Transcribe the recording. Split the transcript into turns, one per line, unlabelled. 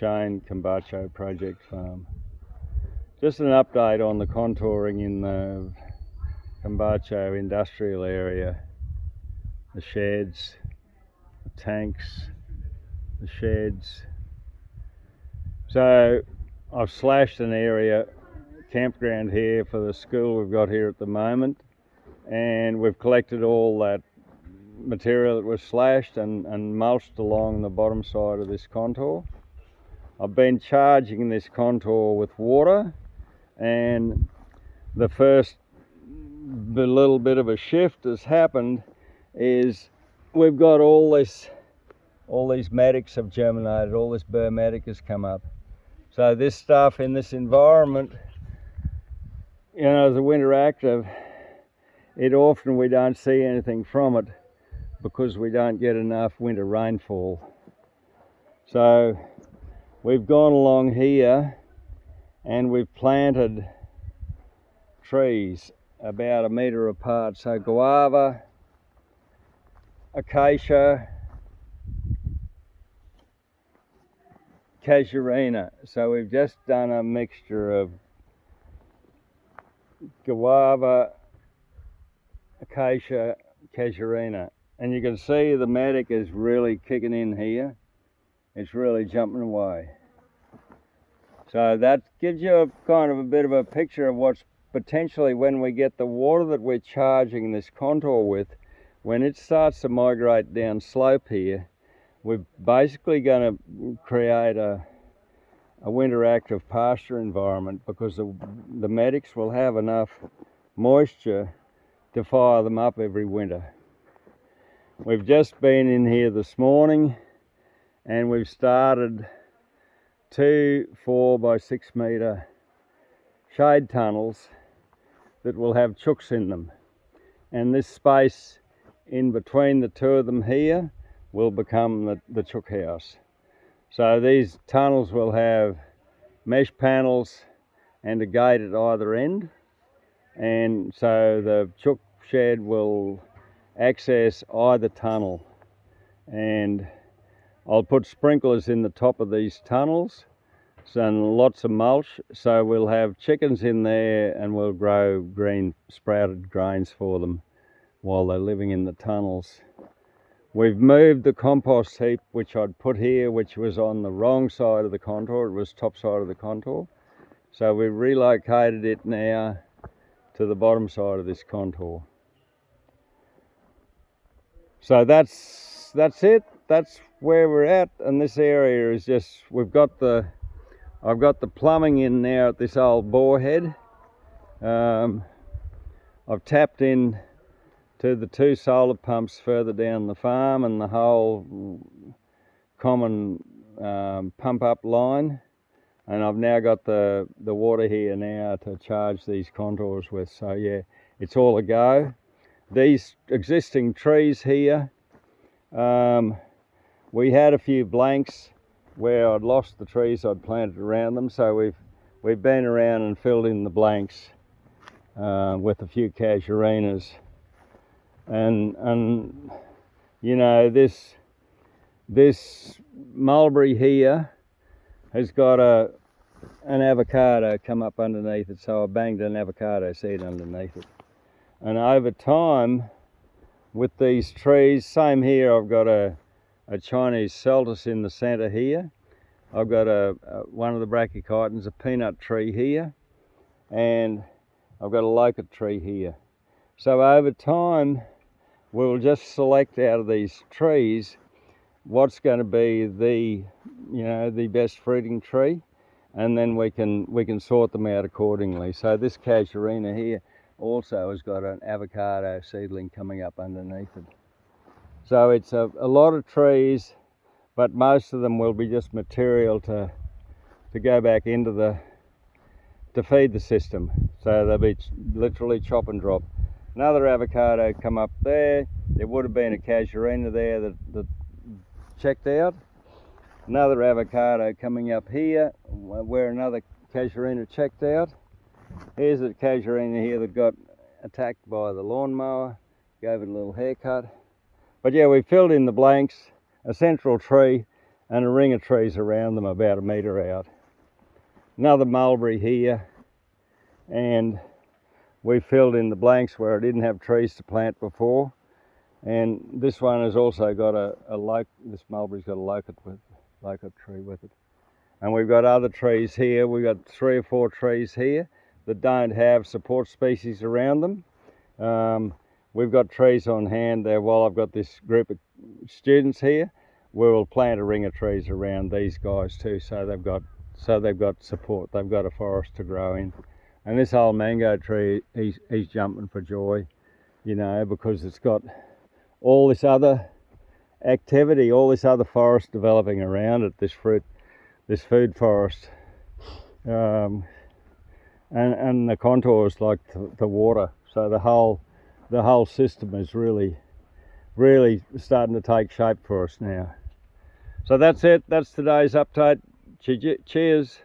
chain Cambacho project farm. Just an update on the contouring in the Cambacho industrial area. The sheds, the tanks, the sheds. So I've slashed an area, campground here for the school we've got here at the moment, and we've collected all that material that was slashed and mulched along the bottom side of this contour. I've been charging this contour with water, and the first little bit of a shift has happened is we've got all these madics have germinated, all this burr madic has come up. So this stuff in this environment, you know, as a winter active, we don't see anything from it because we don't get enough winter rainfall. So we've gone along here and we've planted trees about 1 metre apart. So guava, acacia, casuarina. So we've just done a mixture of guava, acacia, casuarina. And you can see the madic is really kicking in here. It's really jumping away. So that gives you a bit of a picture of what's potentially, when we get the water that we're charging this contour with, when it starts to migrate down slope here, we're basically going to create a winter active pasture environment, because the madics will have enough moisture to fire them up every winter. We've just been in here this morning and we've started 2 4 by 6 metre shade tunnels that will have chooks in them, and this space in between the two of them here will become the chook house. So these tunnels will have mesh panels and a gate at either end, and so the chook shed will access either tunnel. And I'll put sprinklers in the top of these tunnels and lots of mulch, so we'll have chickens in there and we'll grow green sprouted grains for them while they're living in the tunnels. We've moved the compost heap which I'd put here, which was on the wrong side of the contour. It was top side of the contour, so we've relocated it now to the bottom side of this contour. So that's it. That's where we're at, and this area is just, I've got the plumbing in now at this old bore head. I've tapped in to the 2 solar pumps further down the farm and the whole common pump up line, and I've now got the water here now to charge these contours with. So yeah, it's all a go. These existing trees here, we had a few blanks where I'd lost the trees I'd planted around them, so we've been around and filled in the blanks with a few casuarinas, and you know, this mulberry here has got an avocado come up underneath it, so I banged an avocado seed underneath it. And over time with these trees, same here, I've got a Chinese celtis in the centre here. I've got one of the brachychitons, a peanut tree here, and I've got a locust tree here. So over time we'll just select out of these trees what's going to be the best fruiting tree, and then we can sort them out accordingly. So this casuarina here also has got an avocado seedling coming up underneath it. So it's a lot of trees, but most of them will be just material to go back into to feed the system. So they'll be literally chop and drop. Another avocado come up there. There would have been a casuarina there that checked out. Another avocado coming up here where another casuarina checked out. Here's a casuarina here that got attacked by the lawnmower, gave it a little haircut. But yeah, we filled in the blanks, a central tree, and a ring of trees around them about 1 metre out. Another mulberry here, and we filled in the blanks where I didn't have trees to plant before. And this one has also got this mulberry's got a locust tree with it. And we've got other trees here. We've got 3 or 4 trees here that don't have support species around them. We've got trees on hand there while I've got this group of students here. We will plant a ring of trees around these guys too, so they've got support. They've got a forest to grow in. And this old mango tree, he's jumping for joy, you know, because it's got all this other activity, all this other forest developing around it, this food forest, and the contours like the water. So the whole system is really starting to take shape for us now. So that's it. That's today's update. Cheers.